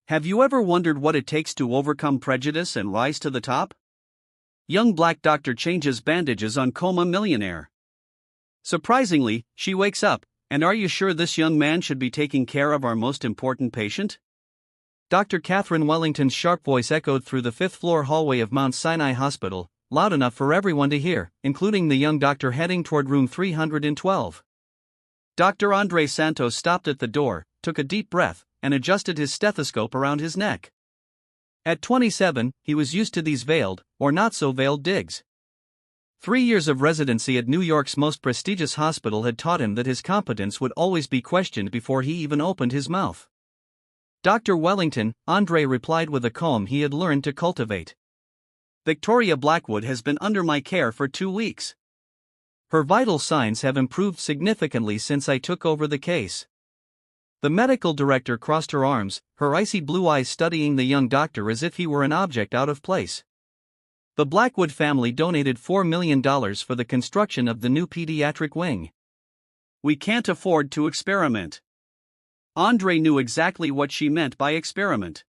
Have you ever wondered what it takes to overcome prejudice and rise to the top? Young black doctor changes bandages on Coma Millionaire. Surprisingly, she wakes up, and are you sure this young man should be taking care of our most important patient? Dr. Catherine Wellington's sharp voice echoed through the fifth-floor hallway of Mount Sinai Hospital, loud enough for everyone to hear, including the young doctor heading toward room 312. Dr. Andre Santos stopped at the door, took a deep breath, and adjusted his stethoscope around his neck. At 27, he was used to these veiled, or not-so-veiled digs. 3 years of residency at New York's most prestigious hospital had taught him that his competence would always be questioned before he even opened his mouth. Dr. Wellington, Andre replied with a calm he had learned to cultivate. Victoria Blackwood has been under my care for 2 weeks. Her vital signs have improved significantly since I took over the case. The medical director crossed her arms, her icy blue eyes studying the young doctor as if he were an object out of place. The Blackwood family donated $4 million for the construction of the new pediatric wing. We can't afford to experiment. Andre knew exactly what she meant by experiment.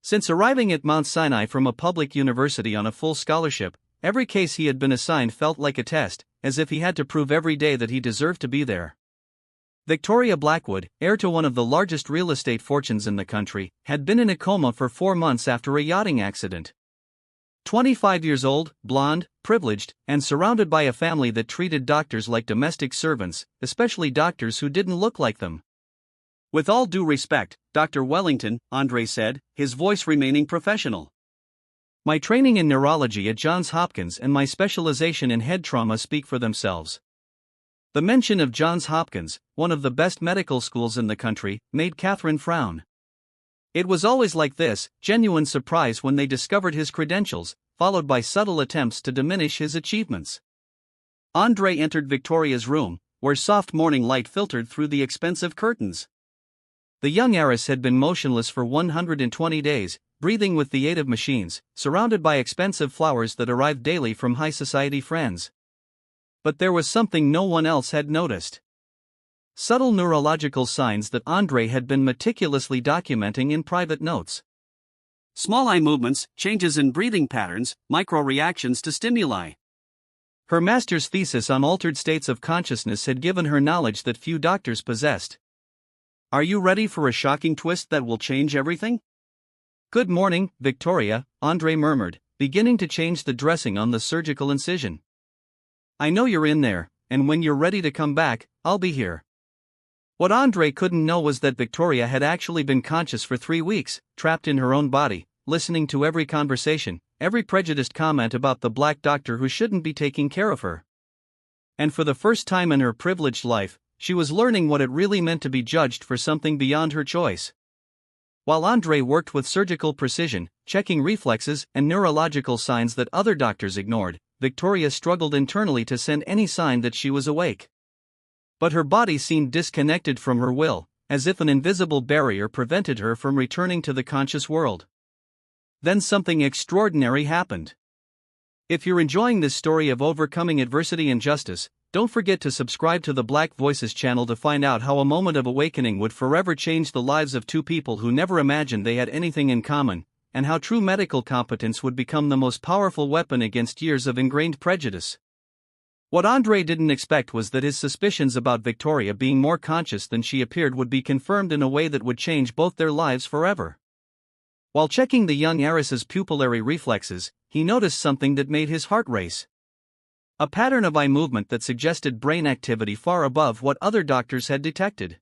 Since arriving at Mount Sinai from a public university on a full scholarship, every case he had been assigned felt like a test, as if he had to prove every day that he deserved to be there. Victoria Blackwood, heir to one of the largest real estate fortunes in the country, had been in a coma for 4 months after a yachting accident. 25 years old, blonde, privileged, and surrounded by a family that treated doctors like domestic servants, especially doctors who didn't look like them. With all due respect, Dr. Wellington, Andre said, his voice remaining professional. My training in neurology at Johns Hopkins and my specialization in head trauma speak for themselves. The mention of Johns Hopkins, one of the best medical schools in the country, made Catherine frown. It was always like this, genuine surprise when they discovered his credentials, followed by subtle attempts to diminish his achievements. Andre entered Victoria's room, where soft morning light filtered through the expensive curtains. The young heiress had been motionless for 120 days, breathing with the aid of machines, surrounded by expensive flowers that arrived daily from high society friends. But there was something no one else had noticed. Subtle neurological signs that Andre had been meticulously documenting in private notes. Small eye movements, changes in breathing patterns, micro-reactions to stimuli. Her master's thesis on altered states of consciousness had given her knowledge that few doctors possessed. Are you ready for a shocking twist that will change everything? Good morning, Victoria, Andre murmured, beginning to change the dressing on the surgical incision. I know you're in there, and when you're ready to come back, I'll be here. What Andre couldn't know was that Victoria had actually been conscious for 3 weeks, trapped in her own body, listening to every conversation, every prejudiced comment about the black doctor who shouldn't be taking care of her. And for the first time in her privileged life, she was learning what it really meant to be judged for something beyond her choice. While Andre worked with surgical precision, checking reflexes and neurological signs that other doctors ignored, Victoria struggled internally to send any sign that she was awake. But her body seemed disconnected from her will, as if an invisible barrier prevented her from returning to the conscious world. Then something extraordinary happened. If you're enjoying this story of overcoming adversity and justice, don't forget to subscribe to the Black Voices channel to find out how a moment of awakening would forever change the lives of 2 people who never imagined they had anything in common, and how true medical competence would become the most powerful weapon against years of ingrained prejudice. What Andre didn't expect was that his suspicions about Victoria being more conscious than she appeared would be confirmed in a way that would change both their lives forever. While checking the young heiress's pupillary reflexes, he noticed something that made his heart race. A pattern of eye movement that suggested brain activity far above what other doctors had detected.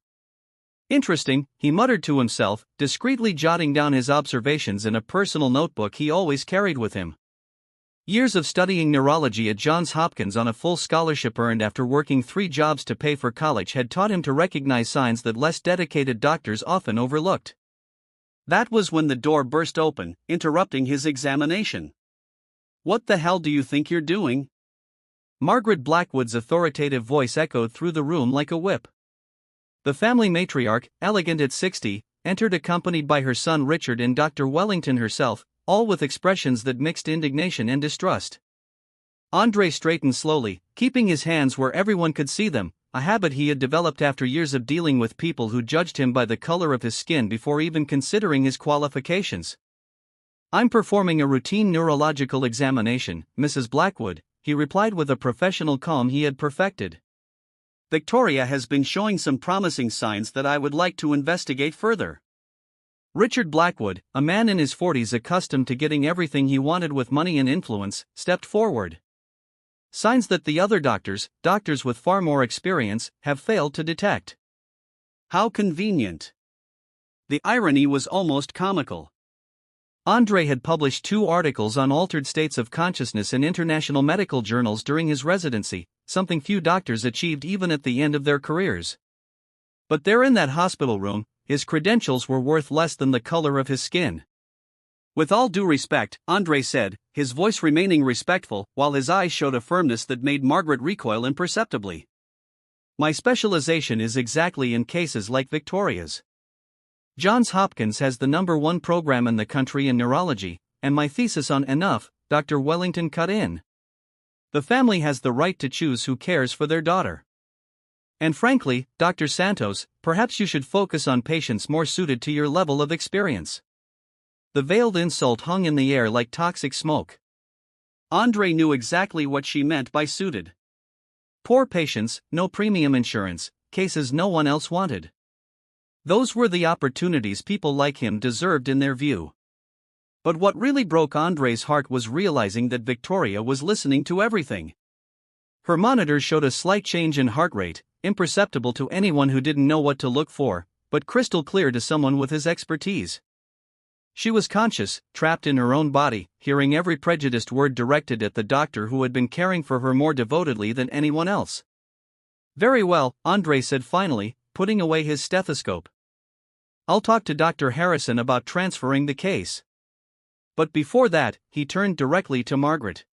Interesting, he muttered to himself, discreetly jotting down his observations in a personal notebook he always carried with him. Years of studying neurology at Johns Hopkins on a full scholarship earned after working 3 jobs to pay for college had taught him to recognize signs that less dedicated doctors often overlooked. That was when the door burst open, interrupting his examination. What the hell do you think you're doing? Margaret Blackwood's authoritative voice echoed through the room like a whip. The family matriarch, elegant at 60, entered accompanied by her son Richard and Dr. Wellington herself, all with expressions that mixed indignation and distrust. Andre straightened slowly, keeping his hands where everyone could see them. a habit he had developed after years of dealing with people who judged him by the color of his skin before even considering his qualifications. "I'm performing a routine neurological examination, Mrs. Blackwood," he replied with a professional calm he had perfected. "Victoria has been showing some promising signs that I would like to investigate further." Richard Blackwood, a man in his 40s accustomed to getting everything he wanted with money and influence, stepped forward. Signs that the other doctors with far more experience, have failed to detect. How convenient. The irony was almost comical. Andre had published 2 articles on altered states of consciousness in international medical journals during his residency, something few doctors achieved even at the end of their careers. But there in that hospital room, his credentials were worth less than the color of his skin. "With all due respect," Andre said, his voice remaining respectful, while his eyes showed a firmness that made Margaret recoil imperceptibly. "My specialization is exactly in cases like Victoria's. Johns Hopkins has the #1 program in the country in neurology, and my thesis on enough," Dr. Wellington cut in. "The family has the right to choose who cares for their daughter. And frankly, Dr. Santos, perhaps you should focus on patients more suited to your level of experience." The veiled insult hung in the air like toxic smoke. Andre knew exactly what she meant by suited. Poor patients, no premium insurance, cases no one else wanted. Those were the opportunities people like him deserved in their view. But what really broke Andre's heart was realizing that Victoria was listening to everything. Her monitors showed a slight change in heart rate, imperceptible to anyone who didn't know what to look for, but crystal clear to someone with his expertise. She was conscious, trapped in her own body, hearing every prejudiced word directed at the doctor who had been caring for her more devotedly than anyone else. "Very well," Andre said finally, putting away his stethoscope. "I'll talk to Dr. Harrison about transferring the case. But before that," he turned directly to Margaret.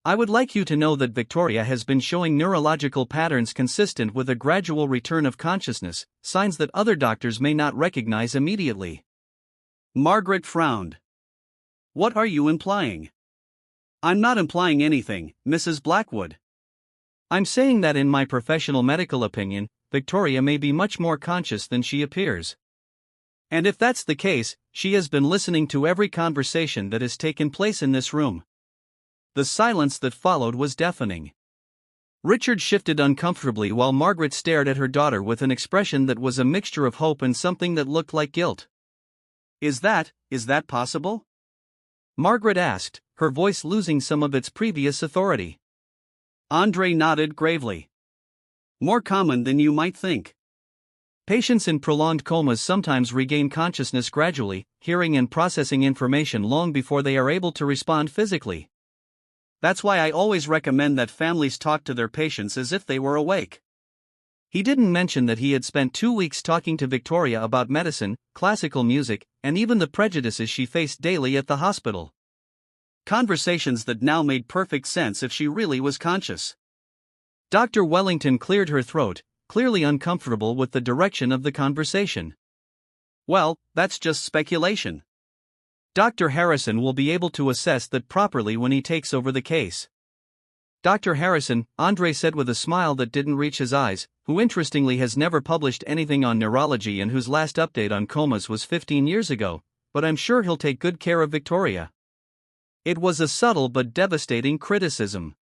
"I would like you to know that Victoria has been showing neurological patterns consistent with a gradual return of consciousness, signs that other doctors may not recognize immediately." Margaret frowned. "What are you implying?" "I'm not implying anything, Mrs. Blackwood. I'm saying that in my professional medical opinion, Victoria may be much more conscious than she appears. And if that's the case, she has been listening to every conversation that has taken place in this room." The silence that followed was deafening. Richard shifted uncomfortably while Margaret stared at her daughter with an expression that was a mixture of hope and something that looked like guilt. Is that possible?" Margaret asked, her voice losing some of its previous authority. Andre nodded gravely. "More common than you might think. Patients in prolonged comas sometimes regain consciousness gradually, hearing and processing information long before they are able to respond physically. That's why I always recommend that families talk to their patients as if they were awake." He didn't mention that he had spent 2 weeks talking to Victoria about medicine, classical music, and even the prejudices she faced daily at the hospital. Conversations that now made perfect sense if she really was conscious. Dr. Wellington cleared her throat, clearly uncomfortable with the direction of the conversation. "Well, that's just speculation. Dr. Harrison will be able to assess that properly when he takes over the case." "Dr. Harrison," Andre said with a smile that didn't reach his eyes, who interestingly has never published anything on neurology and whose last update on comas was 15 years ago, "but I'm sure he'll take good care of Victoria." It was a subtle but devastating criticism.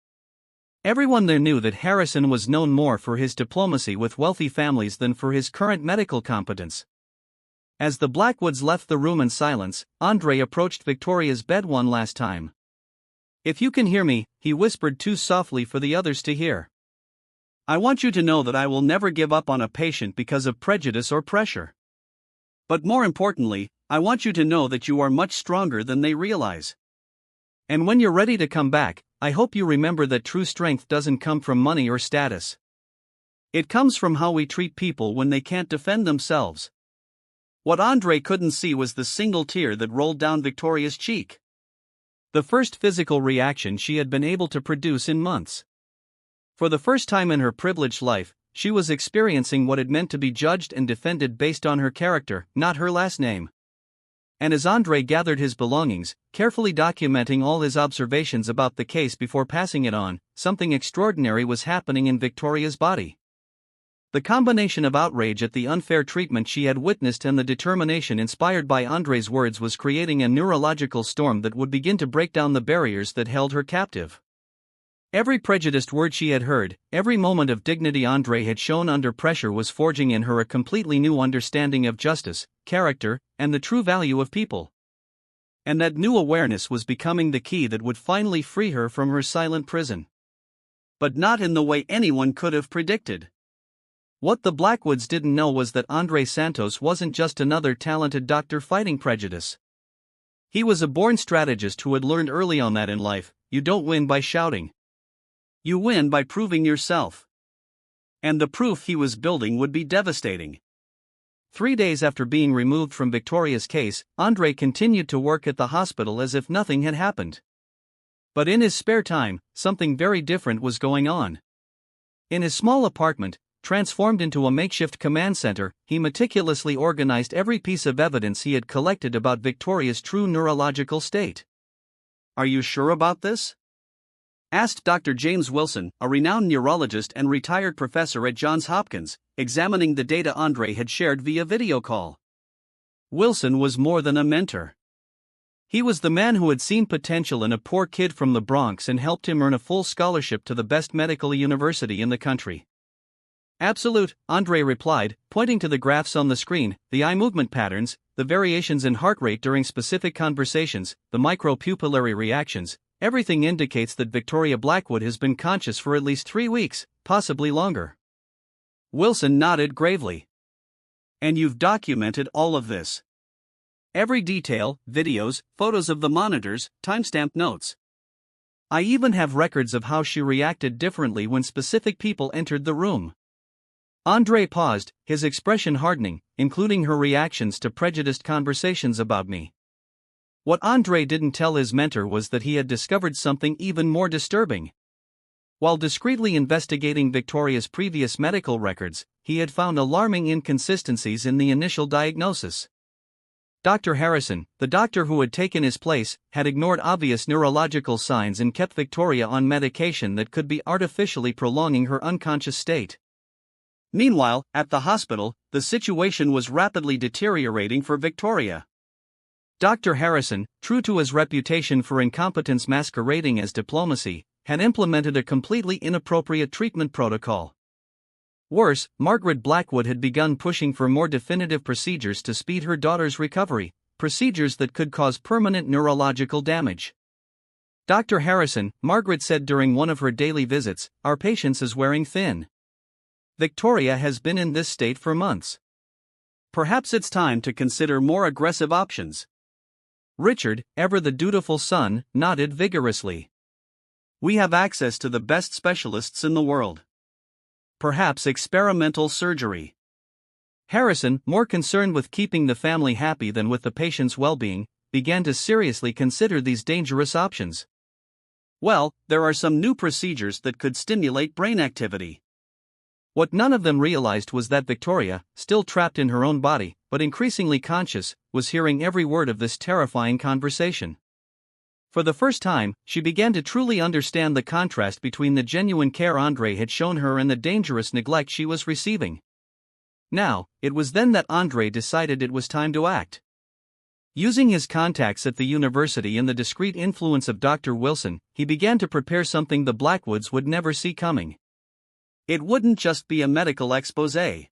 Everyone there knew that Harrison was known more for his diplomacy with wealthy families than for his current medical competence. As the Blackwoods left the room in silence, Andre approached Victoria's bed one last time. "If you can hear me," he whispered too softly for the others to hear. "I want you to know that I will never give up on a patient because of prejudice or pressure. But more importantly, I want you to know that you are much stronger than they realize. And when you're ready to come back, I hope you remember that true strength doesn't come from money or status. It comes from how we treat people when they can't defend themselves." What Andre couldn't see was the single tear that rolled down Victoria's cheek. The first physical reaction she had been able to produce in months. For the first time in her privileged life, she was experiencing what it meant to be judged and defended based on her character, not her last name. And as Andre gathered his belongings, carefully documenting all his observations about the case before passing it on, something extraordinary was happening in Victoria's body. The combination of outrage at the unfair treatment she had witnessed and the determination inspired by Andre's words was creating a neurological storm that would begin to break down the barriers that held her captive. Every prejudiced word she had heard, every moment of dignity Andre had shown under pressure was forging in her a completely new understanding of justice, character, and the true value of people. And that new awareness was becoming the key that would finally free her from her silent prison. But not in the way anyone could have predicted. What the Blackwoods didn't know was that Andre Santos wasn't just another talented doctor fighting prejudice. He was a born strategist who had learned early on that in life, you don't win by shouting. You win by proving yourself. And the proof he was building would be devastating. 3 days after being removed from Victoria's case, Andre continued to work at the hospital as if nothing had happened. But in his spare time, something very different was going on. In his small apartment, transformed into a makeshift command center, he meticulously organized every piece of evidence he had collected about Victoria's true neurological state. "Are you sure about this?" asked Dr. James Wilson, a renowned neurologist and retired professor at Johns Hopkins, examining the data Andre had shared via video call. Wilson was more than a mentor. He was the man who had seen potential in a poor kid from the Bronx and helped him earn a full scholarship to the best medical university in the country. "Absolute," Andre replied, pointing to the graphs on the screen, the eye movement patterns, the variations in heart rate during specific conversations, the micropupillary reactions. Everything indicates that Victoria Blackwood has been conscious for at least 3 weeks, possibly longer. Wilson nodded gravely. "And you've documented all of this?" "Every detail, videos, photos of the monitors, timestamp notes. I even have records of how she reacted differently when specific people entered the room." Andre paused, his expression hardening, including her reactions to prejudiced conversations about me. What Andre didn't tell his mentor was that he had discovered something even more disturbing. While discreetly investigating Victoria's previous medical records, he had found alarming inconsistencies in the initial diagnosis. Dr. Harrison, the doctor who had taken his place, had ignored obvious neurological signs and kept Victoria on medication that could be artificially prolonging her unconscious state. Meanwhile, at the hospital, the situation was rapidly deteriorating for Victoria. Dr. Harrison, true to his reputation for incompetence masquerading as diplomacy, had implemented a completely inappropriate treatment protocol. Worse, Margaret Blackwood had begun pushing for more definitive procedures to speed her daughter's recovery, procedures that could cause permanent neurological damage. "Dr. Harrison," Margaret said during one of her daily visits, "our patience is wearing thin. Victoria has been in this state for months. Perhaps it's time to consider more aggressive options." Richard, ever the dutiful son, nodded vigorously. "We have access to the best specialists in the world. Perhaps experimental surgery." Harrison, more concerned with keeping the family happy than with the patient's well-being, began to seriously consider these dangerous options. "Well, there are some new procedures that could stimulate brain activity." What none of them realized was that Victoria, still trapped in her own body, but increasingly conscious, was hearing every word of this terrifying conversation. For the first time, she began to truly understand the contrast between the genuine care Andre had shown her and the dangerous neglect she was receiving. Now, it was then that Andre decided it was time to act. Using his contacts at the university and the discreet influence of Dr. Wilson, he began to prepare something the Blackwoods would never see coming. It wouldn't just be a medical exposé.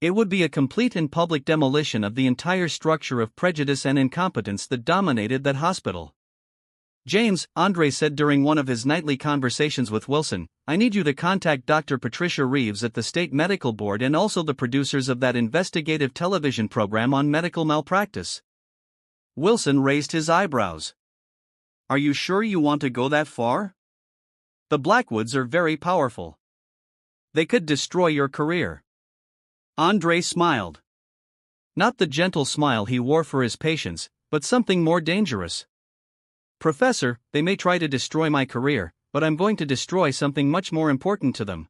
It would be a complete and public demolition of the entire structure of prejudice and incompetence that dominated that hospital. "James," Andre said during one of his nightly conversations with Wilson, "I need you to contact Dr. Patricia Reeves at the State Medical Board and also the producers of that investigative television program on medical malpractice." Wilson raised his eyebrows. "Are you sure you want to go that far? The Blackwoods are very powerful. They could destroy your career." Andre smiled. Not the gentle smile he wore for his patients, but something more dangerous. "Professor, they may try to destroy my career, but I'm going to destroy something much more important to them.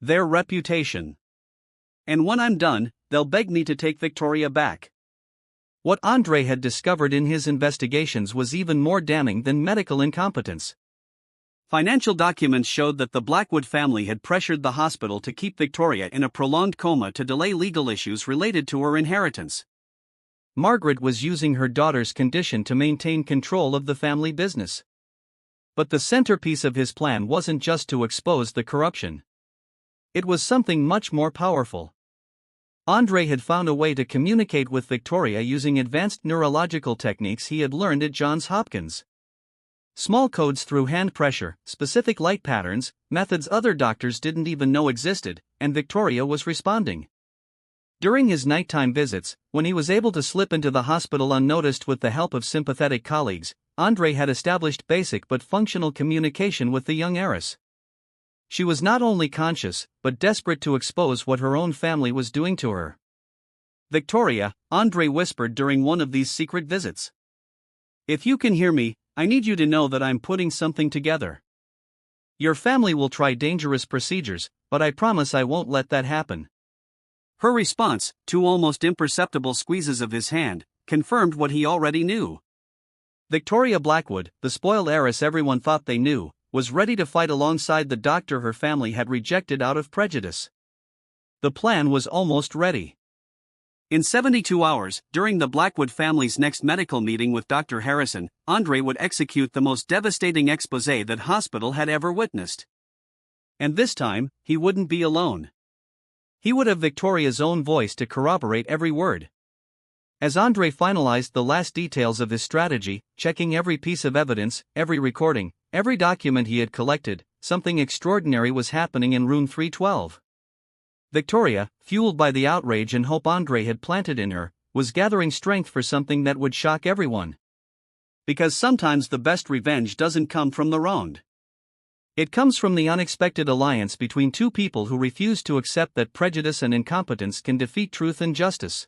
Their reputation. And when I'm done, they'll beg me to take Victoria back." What Andre had discovered in his investigations was even more damning than medical incompetence. Financial documents showed that the Blackwood family had pressured the hospital to keep Victoria in a prolonged coma to delay legal issues related to her inheritance. Margaret was using her daughter's condition to maintain control of the family business. But the centerpiece of his plan wasn't just to expose the corruption. It was something much more powerful. Andre had found a way to communicate with Victoria using advanced neurological techniques he had learned at Johns Hopkins. Small codes through hand pressure, specific light patterns, methods other doctors didn't even know existed, and Victoria was responding. During his nighttime visits, when he was able to slip into the hospital unnoticed with the help of sympathetic colleagues, Andre had established basic but functional communication with the young heiress. She was not only conscious, but desperate to expose what her own family was doing to her. "Victoria," Andre whispered during one of these secret visits. "If you can hear me, I need you to know that I'm putting something together. Your family will try dangerous procedures, but I promise I won't let that happen." Her response, two almost imperceptible squeezes of his hand, confirmed what he already knew. Victoria Blackwood, the spoiled heiress everyone thought they knew, was ready to fight alongside the doctor her family had rejected out of prejudice. The plan was almost ready. In 72 hours, during the Blackwood family's next medical meeting with Dr. Harrison, Andre would execute the most devastating exposé that hospital had ever witnessed. And this time, he wouldn't be alone. He would have Victoria's own voice to corroborate every word. As Andre finalized the last details of his strategy, checking every piece of evidence, every recording, every document he had collected, something extraordinary was happening in room 312. Victoria, fueled by the outrage and hope Andre had planted in her, was gathering strength for something that would shock everyone. Because sometimes the best revenge doesn't come from the wronged. It comes from the unexpected alliance between two people who refuse to accept that prejudice and incompetence can defeat truth and justice.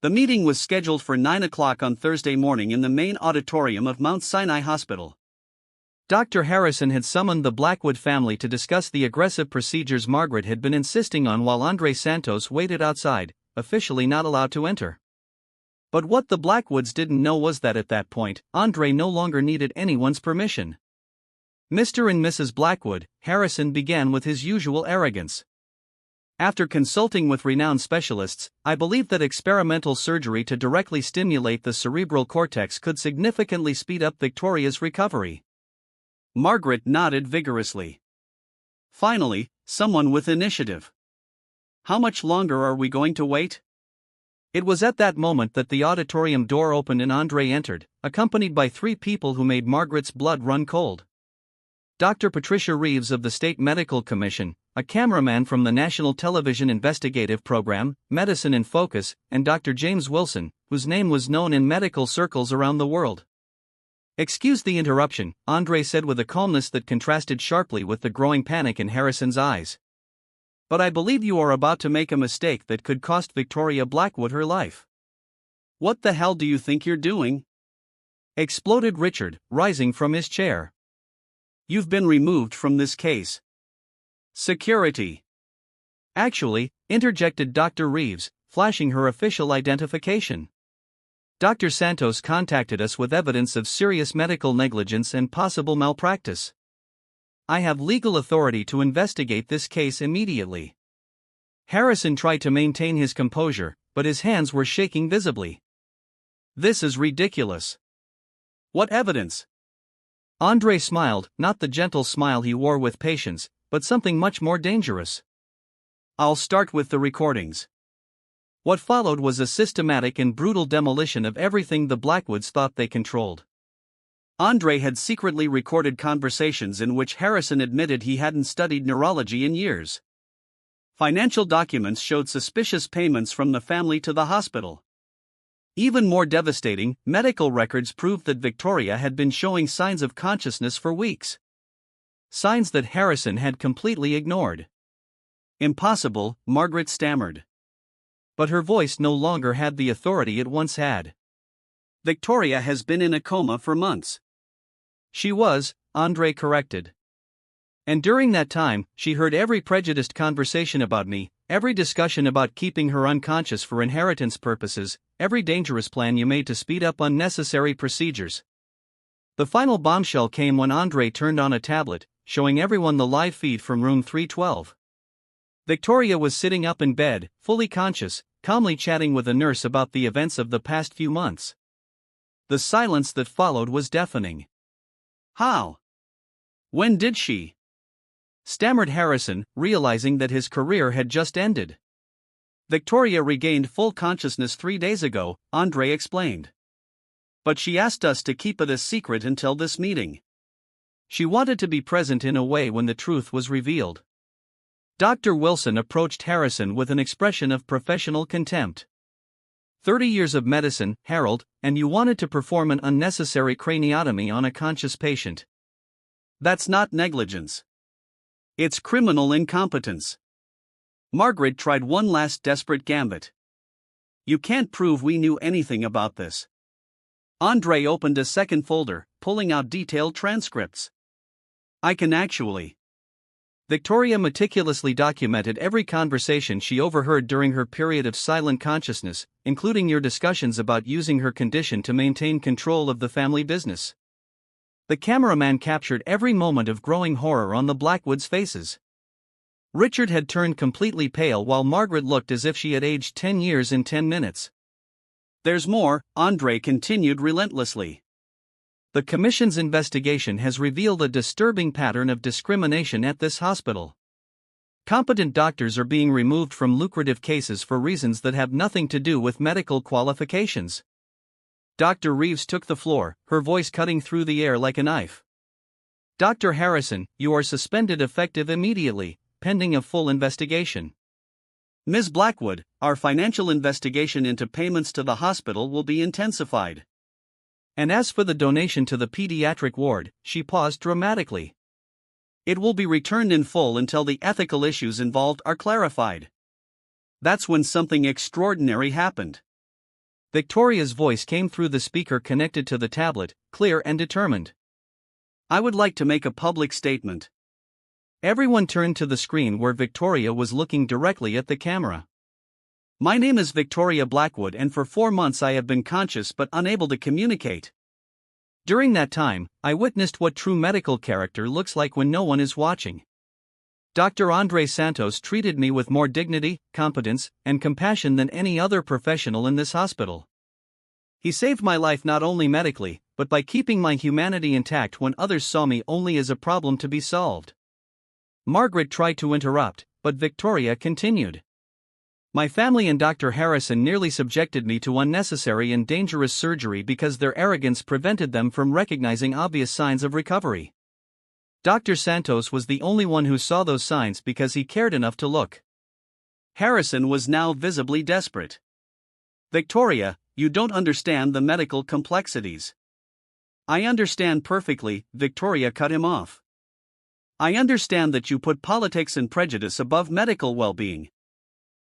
The meeting was scheduled for 9 o'clock on Thursday morning in the main auditorium of Mount Sinai Hospital. Dr. Harrison had summoned the Blackwood family to discuss the aggressive procedures Margaret had been insisting on while Andre Santos waited outside, officially not allowed to enter. But what the Blackwoods didn't know was that at that point, Andre no longer needed anyone's permission. Mr. and Mrs. Blackwood, Harrison began with his usual arrogance. "After consulting with renowned specialists, I believe that experimental surgery to directly stimulate the cerebral cortex could significantly speed up Victoria's recovery." Margaret nodded vigorously. Finally, someone with initiative. "How much longer are we going to wait?" It was at that moment that the auditorium door opened and Andre entered, accompanied by three people who made Margaret's blood run cold. Dr. Patricia Reeves of the State Medical Commission, a cameraman from the National Television Investigative Program, Medicine in Focus, and Dr. James Wilson, whose name was known in medical circles around the world. "Excuse the interruption," Andre said with a calmness that contrasted sharply with the growing panic in Harrison's eyes. "But I believe you are about to make a mistake that could cost Victoria Blackwood her life." "What the hell do you think you're doing?" exploded Richard, rising from his chair. "You've been removed from this case." "Security." "Actually," interjected Dr. Reeves, flashing her official identification. "Dr. Santos contacted us with evidence of serious medical negligence and possible malpractice. I have legal authority to investigate this case immediately." Harrison tried to maintain his composure, but his hands were shaking visibly. "This is ridiculous. What evidence?" Andre smiled, not the gentle smile he wore with patience, but something much more dangerous. "I'll start with the recordings." What followed was a systematic and brutal demolition of everything the Blackwoods thought they controlled. Andre had secretly recorded conversations in which Harrison admitted he hadn't studied neurology in years. Financial documents showed suspicious payments from the family to the hospital. Even more devastating, medical records proved that Victoria had been showing signs of consciousness for weeks. Signs that Harrison had completely ignored. "Impossible," Margaret stammered. But her voice no longer had the authority it once had. "Victoria has been in a coma for months." "She was," Andre corrected. "And during that time, she heard every prejudiced conversation about me, every discussion about keeping her unconscious for inheritance purposes, every dangerous plan you made to speed up unnecessary procedures." The final bombshell came when Andre turned on a tablet, showing everyone the live feed from room 312. Victoria was sitting up in bed, fully conscious, calmly chatting with a nurse about the events of the past few months. The silence that followed was deafening. How? When did she? Stammered Harrison, realizing that his career had just ended. Victoria regained full consciousness 3 days ago, Andre explained. But she asked us to keep it a secret until this meeting. She wanted to be present in a way when the truth was revealed. Dr. Wilson approached Harrison with an expression of professional contempt. 30 years of medicine, Harold, and you wanted to perform an unnecessary craniotomy on a conscious patient. That's not negligence. It's criminal incompetence. Margaret tried one last desperate gambit. You can't prove we knew anything about this. Andre opened a second folder, pulling out detailed transcripts. I can actually. Victoria meticulously documented every conversation she overheard during her period of silent consciousness, including your discussions about using her condition to maintain control of the family business. The cameraman captured every moment of growing horror on the Blackwoods' faces. Richard had turned completely pale while Margaret looked as if she had aged 10 years in 10 minutes. There's more, Andre continued relentlessly. The Commission's investigation has revealed a disturbing pattern of discrimination at this hospital. Competent doctors are being removed from lucrative cases for reasons that have nothing to do with medical qualifications. Dr. Reeves took the floor, her voice cutting through the air like a knife. Dr. Harrison, you are suspended effective immediately, pending a full investigation. Ms. Blackwood, our financial investigation into payments to the hospital will be intensified. And as for the donation to the pediatric ward, she paused dramatically. It will be returned in full until the ethical issues involved are clarified. That's when something extraordinary happened. Victoria's voice came through the speaker connected to the tablet, clear and determined. I would like to make a public statement. Everyone turned to the screen where Victoria was looking directly at the camera. My name is Victoria Blackwood, and for 4 months I have been conscious but unable to communicate. During that time, I witnessed what true medical character looks like when no one is watching. Dr. Andre Santos treated me with more dignity, competence, and compassion than any other professional in this hospital. He saved my life not only medically, but by keeping my humanity intact when others saw me only as a problem to be solved. Margaret tried to interrupt, but Victoria continued. My family and Dr. Harrison nearly subjected me to unnecessary and dangerous surgery because their arrogance prevented them from recognizing obvious signs of recovery. Dr. Santos was the only one who saw those signs because he cared enough to look. Harrison was now visibly desperate. Victoria, you don't understand the medical complexities. I understand perfectly, Victoria cut him off. I understand that you put politics and prejudice above medical well-being.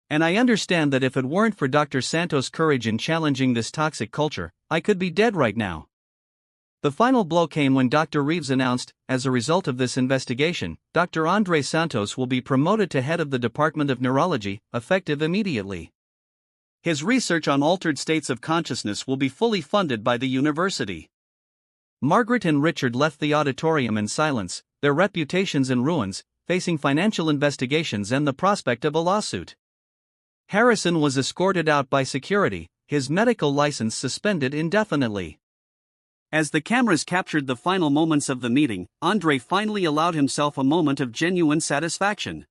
And I understand that if it weren't for Dr. Santos' courage in challenging this toxic culture, I could be dead right now. The final blow came when Dr. Reeves announced, as a result of this investigation, Dr. Andre Santos will be promoted to head of the Department of Neurology, effective immediately. His research on altered states of consciousness will be fully funded by the university. Margaret and Richard left the auditorium in silence, their reputations in ruins, facing financial investigations and the prospect of a lawsuit. Harrison was escorted out by security, his medical license suspended indefinitely. As the cameras captured the final moments of the meeting, Andre finally allowed himself a moment of genuine satisfaction.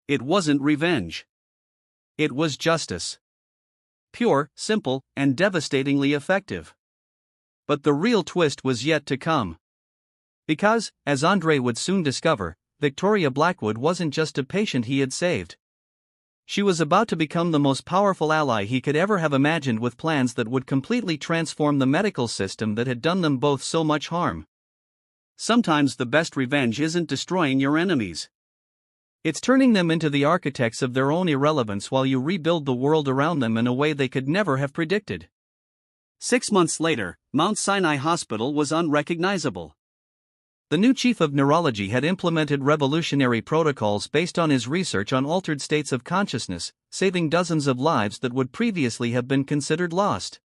It wasn't revenge. It was justice. Pure, simple, and devastatingly effective. But the real twist was yet to come. Because, as Andre would soon discover, Victoria Blackwood wasn't just a patient he had saved. She was about to become the most powerful ally he could ever have imagined, with plans that would completely transform the medical system that had done them both so much harm. Sometimes the best revenge isn't destroying your enemies. It's turning them into the architects of their own irrelevance while you rebuild the world around them in a way they could never have predicted. 6 months later, Mount Sinai Hospital was unrecognizable. The new chief of neurology had implemented revolutionary protocols based on his research on altered states of consciousness, saving dozens of lives that would previously have been considered lost.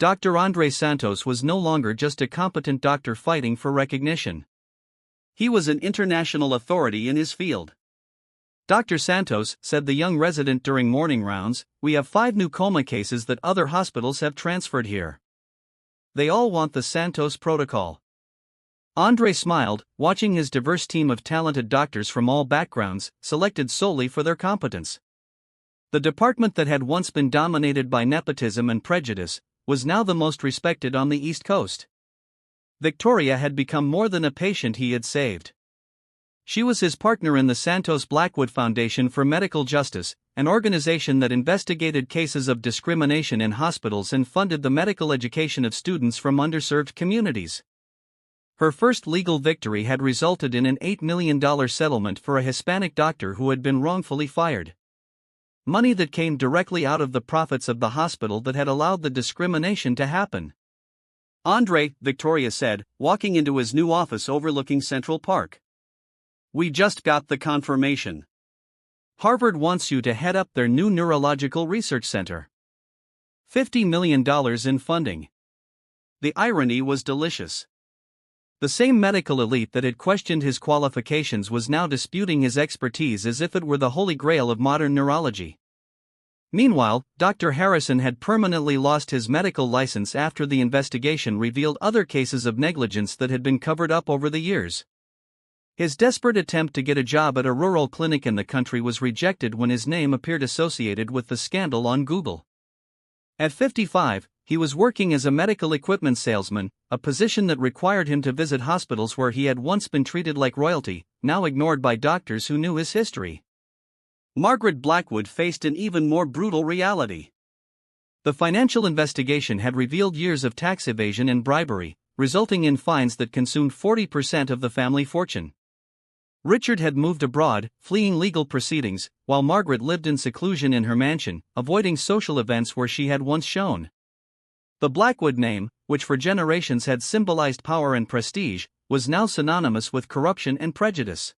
Dr. Andre Santos was no longer just a competent doctor fighting for recognition. He was an international authority in his field. Dr. Santos, said the young resident during morning rounds, we have 5 new coma cases that other hospitals have transferred here. They all want the Santos protocol. Andre smiled, watching his diverse team of talented doctors from all backgrounds, selected solely for their competence. The department that had once been dominated by nepotism and prejudice was now the most respected on the East Coast. Victoria had become more than a patient he had saved. She was his partner in the Santos Blackwood Foundation for Medical Justice, an organization that investigated cases of discrimination in hospitals and funded the medical education of students from underserved communities. Her first legal victory had resulted in an $8 million settlement for a Hispanic doctor who had been wrongfully fired. Money that came directly out of the profits of the hospital that had allowed the discrimination to happen. Andre, Victoria said, walking into his new office overlooking Central Park. We just got the confirmation. Harvard wants you to head up their new neurological research center. $50 million in funding. The irony was delicious. The same medical elite that had questioned his qualifications was now disputing his expertise as if it were the holy grail of modern neurology. Meanwhile, Dr. Harrison had permanently lost his medical license after the investigation revealed other cases of negligence that had been covered up over the years. His desperate attempt to get a job at a rural clinic in the country was rejected when his name appeared associated with the scandal on Google. At 55, he was working as a medical equipment salesman, a position that required him to visit hospitals where he had once been treated like royalty, now ignored by doctors who knew his history. Margaret Blackwood faced an even more brutal reality. The financial investigation had revealed years of tax evasion and bribery, resulting in fines that consumed 40% of the family fortune. Richard had moved abroad, fleeing legal proceedings, while Margaret lived in seclusion in her mansion, avoiding social events where she had once shone. The Blackwood name, which for generations had symbolized power and prestige, was now synonymous with corruption and prejudice.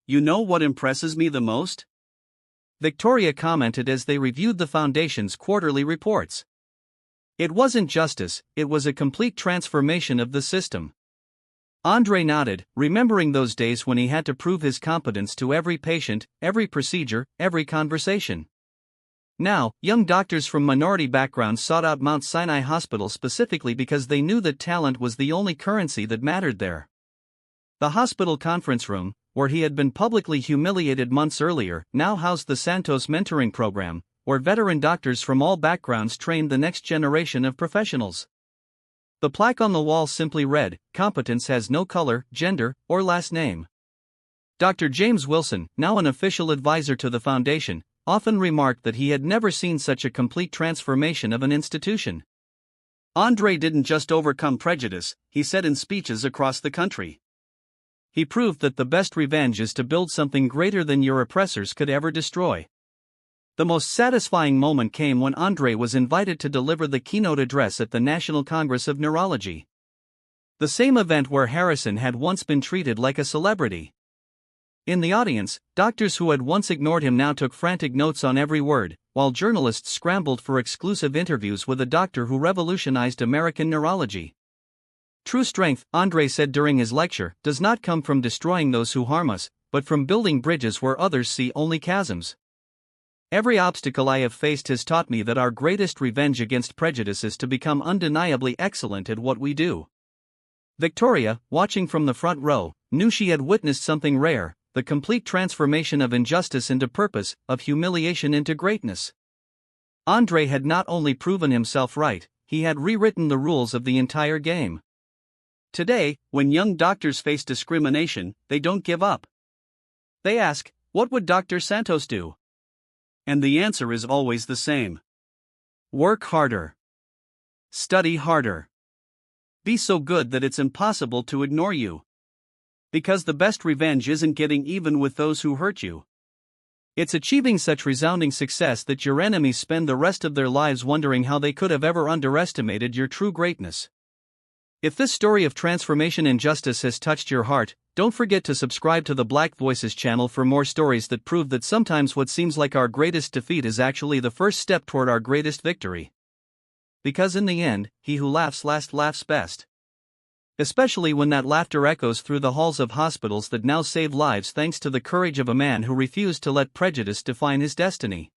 You know what impresses me the most? Victoria commented as they reviewed the foundation's quarterly reports. It wasn't justice, it was a complete transformation of the system. Andre nodded, remembering those days when he had to prove his competence to every patient, every procedure, every conversation. Now, young doctors from minority backgrounds sought out Mount Sinai Hospital specifically because they knew that talent was the only currency that mattered there. The hospital conference room, where he had been publicly humiliated months earlier, now housed the Santos Mentoring Program, where veteran doctors from all backgrounds trained the next generation of professionals. The plaque on the wall simply read, "Competence has no color, gender, or last name." Dr. James Wilson, now an official advisor to the foundation, often remarked that he had never seen such a complete transformation of an institution. Andre didn't just overcome prejudice, he said in speeches across the country. He proved that the best revenge is to build something greater than your oppressors could ever destroy. The most satisfying moment came when Andre was invited to deliver the keynote address at the National Congress of Neurology. The same event where Harrison had once been treated like a celebrity. In the audience, doctors who had once ignored him now took frantic notes on every word, while journalists scrambled for exclusive interviews with a doctor who revolutionized American neurology. True strength, Andre said during his lecture, does not come from destroying those who harm us, but from building bridges where others see only chasms. Every obstacle I have faced has taught me that our greatest revenge against prejudice is to become undeniably excellent at what we do. Victoria, watching from the front row, knew she had witnessed something rare, the complete transformation of injustice into purpose, of humiliation into greatness. Andre had not only proven himself right, he had rewritten the rules of the entire game. Today, when young doctors face discrimination, they don't give up. They ask, what would Dr. Santos do? And the answer is always the same. Work harder. Study harder. Be so good that it's impossible to ignore you. Because the best revenge isn't getting even with those who hurt you. It's achieving such resounding success that your enemies spend the rest of their lives wondering how they could have ever underestimated your true greatness. If this story of transformation and justice has touched your heart, don't forget to subscribe to the Black Voices channel for more stories that prove that sometimes what seems like our greatest defeat is actually the first step toward our greatest victory. Because in the end, he who laughs last laughs best. Especially when that laughter echoes through the halls of hospitals that now save lives thanks to the courage of a man who refused to let prejudice define his destiny.